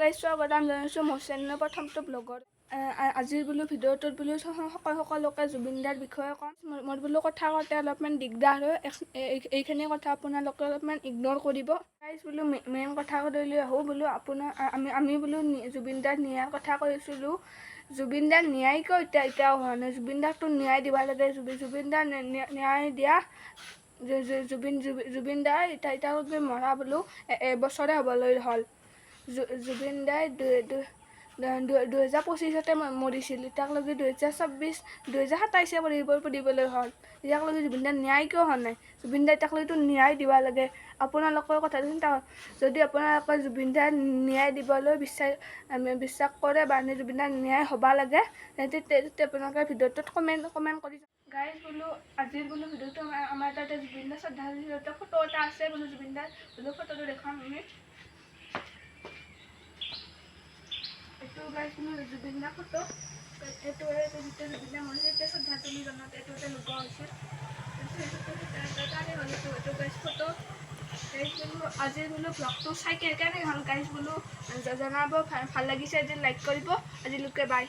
Guys স্বাগতম জনাইছোঁ মোৰ চেনেলৰ প্ৰথমটো ব্লগত। আজিৰ বোলো ভিডিঅ'টোত বোলো সকলোকে জুবিনদাৰ বিষয়ে ক'ম। মই বোলো কথা কওঁতে অলপমান দিগদাৰ হয়, এইখিনি কথা আপোনালোকে অলপমান ইগন'ৰ কৰিব। গাইজ বোলো মেইন কথা লৈ আহোঁ। বোলো আমি বোলো জুবিনদাৰ ন্যায়ৰ কথা কৈছিলোঁ। জুবিনদাৰ ন্যায় কিয় এতিয়াও হোৱা নাই? জুবিনদাকতো ন্যায় দিব লাগে। জুবিনদাৰ ন্যায় দিয়া জুবিনদাৰ এতিয়ালৈকে মৰা বোলো এবছৰে হ'বলৈ হ'ল। জুবিনদাই 2025 মৰিছিল, এতিয়ালৈকে 2027 দিবলৈ হ'ল। এতিয়ালৈকে জুবিনদাৰ ন্যায় কিয় হোৱা নাই? জুবিনদাৰ এতিয়ালৈকেতো ন্যায় দিব লাগে। আপোনালোকৰ কথা চিন্তা যদি আপোনালোকে জুবিনদাৰ ন্যায় দিবলৈ বিশ্বাস কৰে বা জুবিনদাৰ ন্যায় হ'ব লাগে, তেতিয়া আপোনালোকে ভিডিঅ'টোত কমেণ্ট কৰি গাইজ বোলো আজিৰ বোলো ভিডিঅ'টো আমাৰ তাতে জুবিনদাৰ শ্ৰদ্ধাঞ্জলি ফটো এটা আছে বোলো জুবিনদাৰ বোলো ফটোটো দেখাম আমি। এইটো গাইজ বোলো জুবিনদাৰ ফটো। এইটো যেতিয়া জুবিনদা মৰিছিল তেতিয়া শ্ৰদ্ধাঞ্জলি জনাওঁতে এইটো এটা লগোৱা হৈছিল। তাৰে হ'ল এইটো গাইজ ফটো। গাইজ বোলো আজিৰ বোলো ব্লগটো চাই কেনে হ'ল গাইজ বোলো জনাব। ভাল লাগিছে যদি লাইক কৰিব। আজিলৈকে বাই।